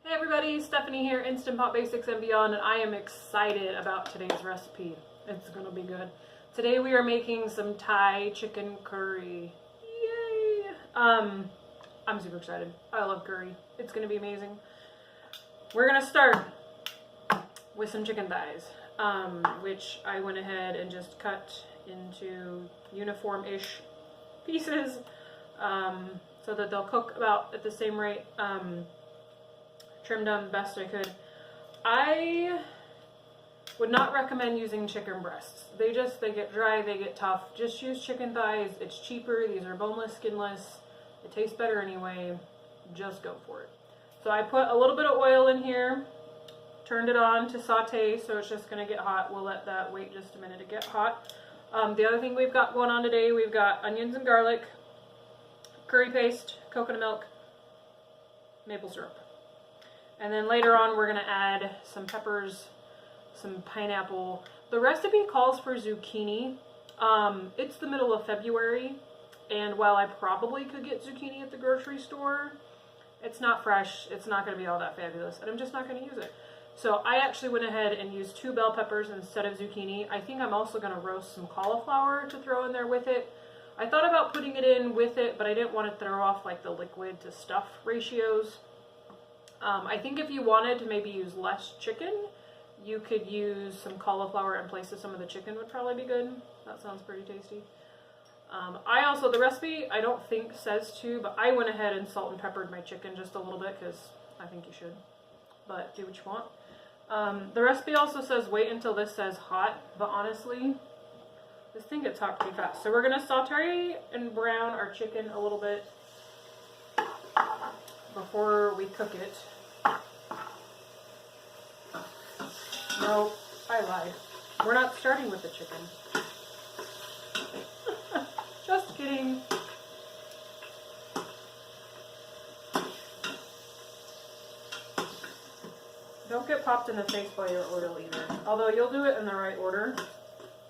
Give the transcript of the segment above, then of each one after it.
Hey everybody, Stephanie here, Instant Pot Basics and Beyond, and I am excited about today's recipe. It's gonna be good. Today we are making some Thai chicken curry. Yay! I'm super excited. I love curry. It's gonna be amazing. We're gonna start with some chicken thighs, which I went ahead and just cut into uniform-ish pieces, so that they'll cook about at the same rate. Trimmed them best I could. I would not recommend using chicken breasts. They get dry, they get tough. Just use chicken thighs. It's cheaper. These are boneless, skinless. It tastes better anyway. Just go for it. So I put a little bit of oil in here, turned it on to saute, so it's just gonna get hot. We'll let that wait just a minute to get hot. The other thing we've got going on today, we've got onions and garlic, curry paste, coconut milk, maple syrup. And then later on, we're going to add some peppers, some pineapple. The recipe calls for zucchini. It's the middle of February, and while I probably could get zucchini at the grocery store, it's not fresh. It's not going to be all that fabulous, and I'm just not going to use it. So I actually went ahead and used 2 bell peppers instead of zucchini. I think I'm also going to roast some cauliflower to throw in there with it. I thought about putting it in with it, but I didn't want to throw off like the liquid to stuff ratios. I think if you wanted to maybe use less chicken, you could use some cauliflower in place of some of the chicken would probably be good. That sounds pretty tasty. The recipe I don't think says to, but I went ahead and salt and peppered my chicken just a little bit because I think you should, but do what you want. The recipe also says wait until this says hot, but honestly, this thing gets hot pretty fast. So we're going to saute and brown our chicken a little bit before we cook it. No, I lied. We're not starting with the chicken. Just kidding. Don't get popped in the face by your order either. Although you'll do it in the right order,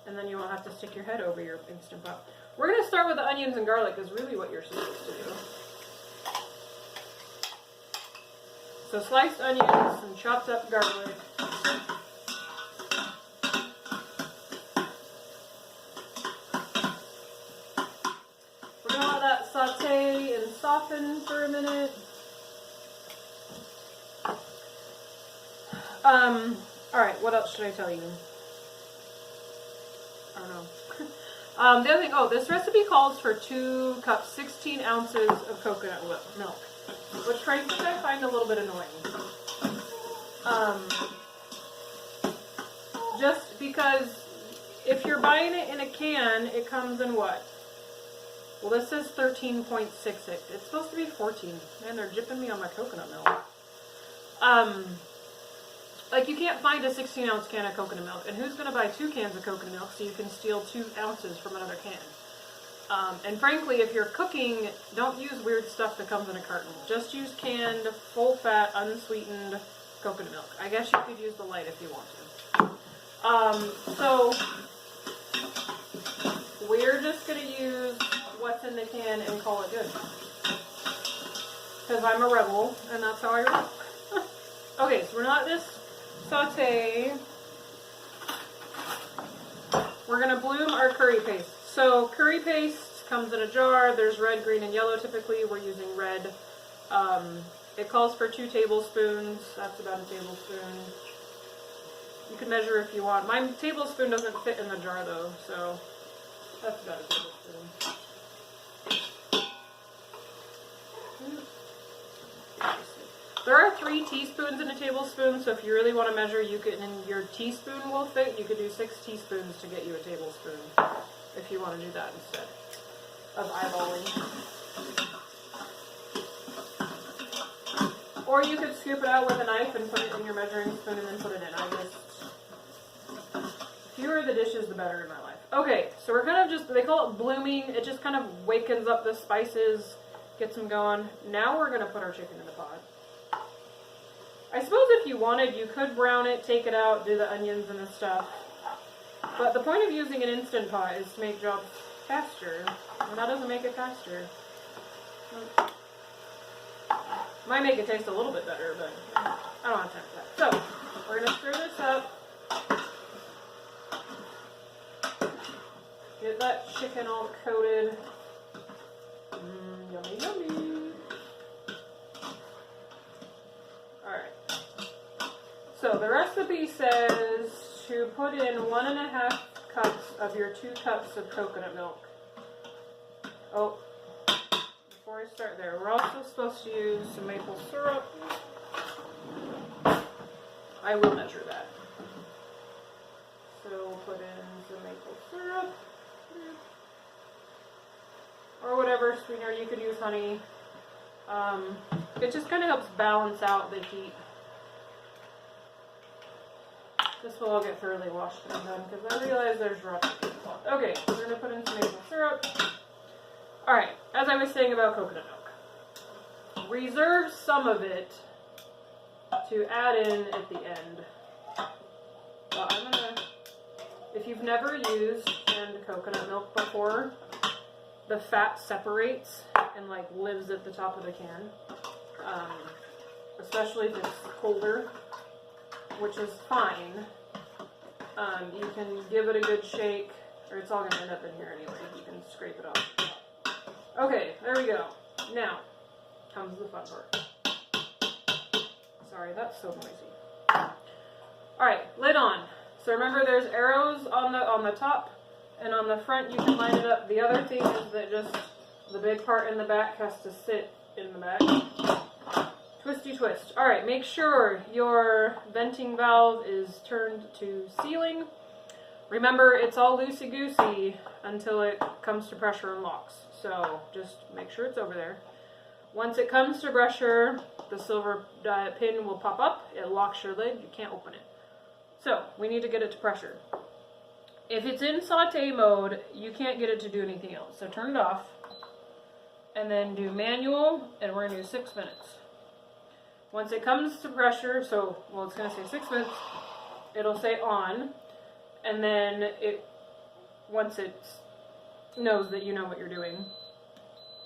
and then you won't have to stick your head over your Instant Pot. We're going to start with the onions and garlic is really what you're supposed to do. So sliced onions and chopped up garlic. We're going to let that saute and soften for a minute. Alright, what else should I tell you? I don't know. The other thing, this recipe calls for 2 cups, 16 ounces of coconut milk, which frankly I find a little bit annoying. Just because if you're buying it in a can, it comes in what? Well, this says 13.66. It's supposed to be 14. Man, they're jipping me on my coconut milk. Like, you can't find a 16-ounce can of coconut milk, and who's going to buy 2 cans of coconut milk so you can steal 2 ounces from another can? And frankly, if you're cooking, don't use weird stuff that comes in a carton. Just use canned, full-fat, unsweetened coconut milk. I guess you could use the light if you want to. So, we're just going to use what's in the can and call it good. Because I'm a rebel, and that's how I roll. Okay, so we're not this saute. We're going to bloom our curry paste. So curry paste comes in a jar. There's red, green, and yellow typically. We're using red. It calls for 2 tablespoons. That's about a tablespoon. You can measure if you want. My tablespoon doesn't fit in the jar though, so that's about a tablespoon. There are 3 teaspoons in a tablespoon, so if you really want to measure, you can, and your teaspoon will fit, you could do 6 teaspoons to get you a tablespoon, if you want to do that instead of eyeballing. Or you could scoop it out with a knife and put it in your measuring spoon and then put it in. The fewer the dishes, the better in my life. Okay, so we're kind of just, they call it blooming, it just kind of wakens up the spices, gets them going. Now we're going to put our chicken in the pot. I suppose if you wanted, you could brown it, take it out, do the onions and the stuff. But the point of using an Instant Pot is to make jobs faster, and that doesn't make it faster. Might make it taste a little bit better, but I don't have time for that. So, we're going to stir this up. Get that chicken all coated. Yummy, yummy. Alright. So, the recipe says to put in 1.5 cups of your 2 cups of coconut milk. Oh. Before I start there, we're also supposed to use some maple syrup. I will measure that. So we'll put in some maple syrup. Or whatever sweetener, you could use honey. It just kind of helps balance out the heat. This will all get thoroughly washed and done because I realize there's rough. Okay, we're going to put in some maple syrup. Alright, as I was saying about coconut milk, reserve some of it to add in at the end. Well, if you've never used canned coconut milk before, the fat separates and like lives at the top of the can, especially if it's colder, which is fine. You can give it a good shake, or it's all going to end up in here anyway. You can scrape it off. Okay, there we go. Now comes the fun part. Sorry, that's so noisy. Alright, lid on. So remember there's arrows on the top, and on the front you can line it up. The other thing is that just the big part in the back has to sit in the back. Twisty twist. Alright, make sure your venting valve is turned to sealing. Remember, it's all loosey-goosey until it comes to pressure and locks. So just make sure it's over there. Once it comes to pressure, the silver pin will pop up. It locks your lid. You can't open it. So we need to get it to pressure. If it's in saute mode, you can't get it to do anything else. So turn it off and then do manual, and we're going to do 6 minutes. Once it comes to pressure, it's going to say 6 minutes, it'll say on, and then once it knows that you know what you're doing,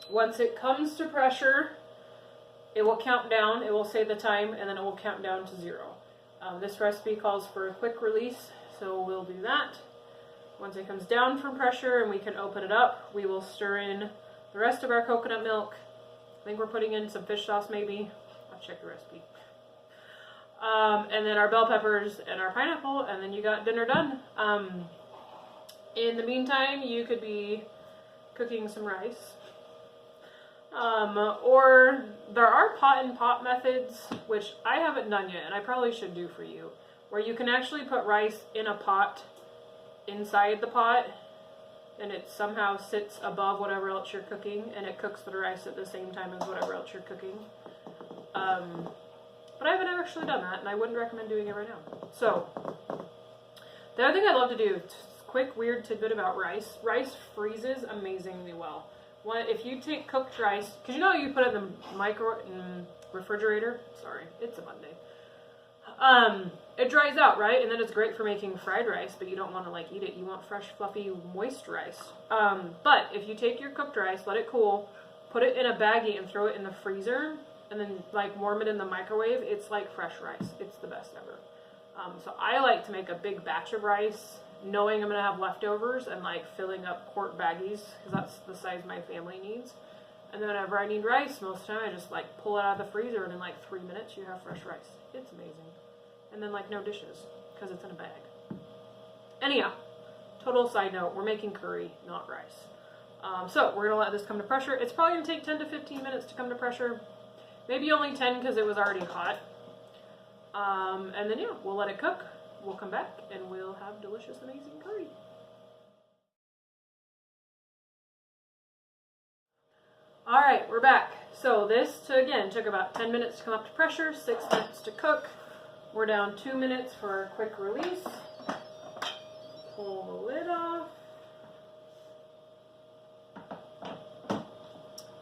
once it comes to pressure, it will count down, it will say the time, and then it will count down to 0. This recipe calls for a quick release, so we'll do that. Once it comes down from pressure and we can open it up, we will stir in the rest of our coconut milk. I think we're putting in some fish sauce maybe. I'll check the recipe. And then our bell peppers and our pineapple, and then you got dinner done. In the meantime, you could be cooking some rice. Or there are pot and pot methods, which I haven't done yet, and I probably should do for you, where you can actually put rice in a pot inside the pot, and it somehow sits above whatever else you're cooking, and it cooks the rice at the same time as whatever else you're cooking. But I haven't actually done that, and I wouldn't recommend doing it right now. So, the other thing I love to do, quick weird tidbit about rice. Rice freezes amazingly well. If you take cooked rice, because you know you put it in the refrigerator. Sorry, it's a Monday. It dries out, right? And then it's great for making fried rice, but you don't want to like eat it. You want fresh, fluffy, moist rice. But if you take your cooked rice, let it cool, put it in a baggie and throw it in the freezer, and then like warm it in the microwave, it's like fresh rice. It's the best ever. So I like to make a big batch of rice, knowing I'm going to have leftovers, and like filling up quart baggies, because that's the size my family needs. And then whenever I need rice, most of the time I just like pull it out of the freezer, and in like 3 minutes you have fresh rice. It's amazing. And then like no dishes, because it's in a bag. Anyhow, total side note, we're making curry, not rice. So we're going to let this come to pressure. It's probably going to take 10 to 15 minutes to come to pressure. Maybe only 10 because it was already hot. And then yeah, we'll let it cook. We'll come back and we'll have delicious, amazing curry. Alright, we're back. So this, took about 10 minutes to come up to pressure, 6 minutes to cook. We're down 2 minutes for a quick release. Pull the lid off.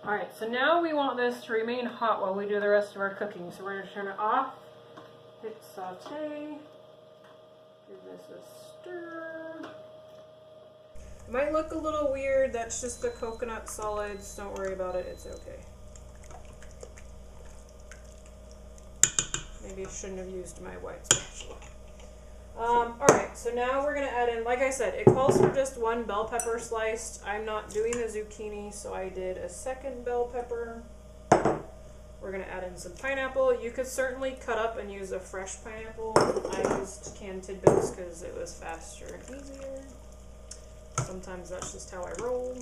Alright, so now we want this to remain hot while we do the rest of our cooking. So we're going to turn it off, hit saute, give this a stir. It might look a little weird, that's just the coconut solids. Don't worry about it, it's okay. Maybe I shouldn't have used my white spatula. Alright, so now we're going to add in, like I said, it calls for just one bell pepper sliced. I'm not doing the zucchini, so I did a second bell pepper. We're going to add in some pineapple. You could certainly cut up and use a fresh pineapple. I used canned tidbits because it was faster and easier. Sometimes that's just how I roll.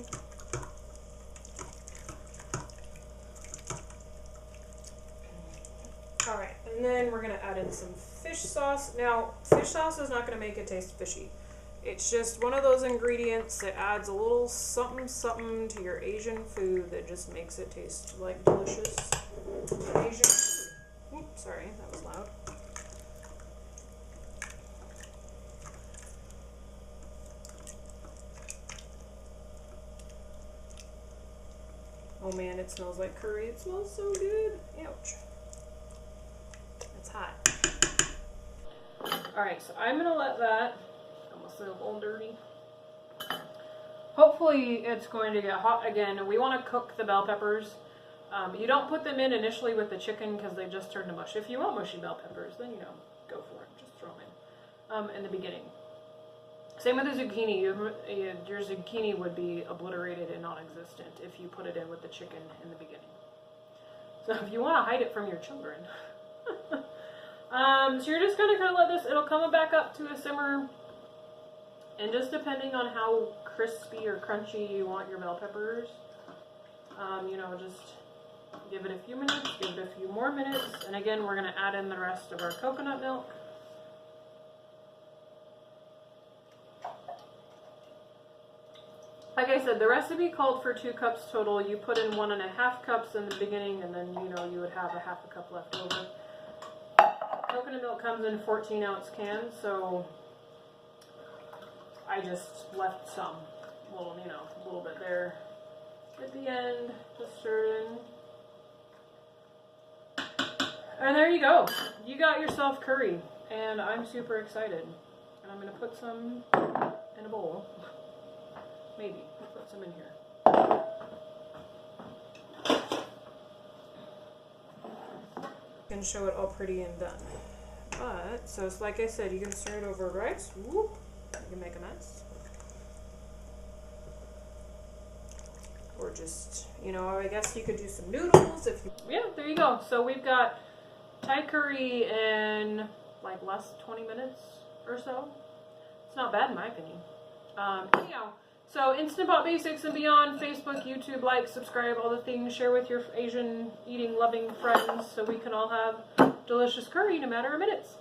Alright, and then we're going to add in some fish sauce. Now, fish sauce is not going to make it taste fishy. It's just one of those ingredients that adds a little something something to your Asian food that just makes it taste like delicious Asian food. Oops, sorry, that was loud. Oh man, it smells like curry. It smells so good. Ouch. It's hot. Alright, so I'm going to let that, almost a little dirty. Hopefully it's going to get hot again. We want to cook the bell peppers. You don't put them in initially with the chicken because they just turn to mush. If you want mushy bell peppers, then go for it. Just throw them in the beginning. Same with the zucchini. Your zucchini would be obliterated and non-existent if you put it in with the chicken in the beginning. So if you want to hide it from your children. So you're just going to kind of let this, it'll come back up to a simmer. And just depending on how crispy or crunchy you want your bell peppers, just give it a few minutes, give it a few more minutes. And again, we're going to add in the rest of our coconut milk. Like I said, the recipe called for 2 cups total. You put in 1.5 cups in the beginning, and then, you would have a half a cup left over. Coconut milk comes in 14-ounce cans, so I just left some, a little bit there at the end to stir in. And there you go. You got yourself curry, and I'm super excited. And I'm going to put some in a bowl. Maybe. I'll put some in here. You can show it all pretty and done. But, so it's like I said, you can stir it over rice. Whoop. You can make a mess. Or just, I guess you could do some noodles if you... Yeah, there you go. So we've got Thai curry in like less than 20 minutes or so. It's not bad in my opinion. Anyhow, so Instant Pot Basics and Beyond, Facebook, YouTube, like, subscribe, all the things. Share with your Asian eating loving friends so we can all have delicious curry in a matter of minutes.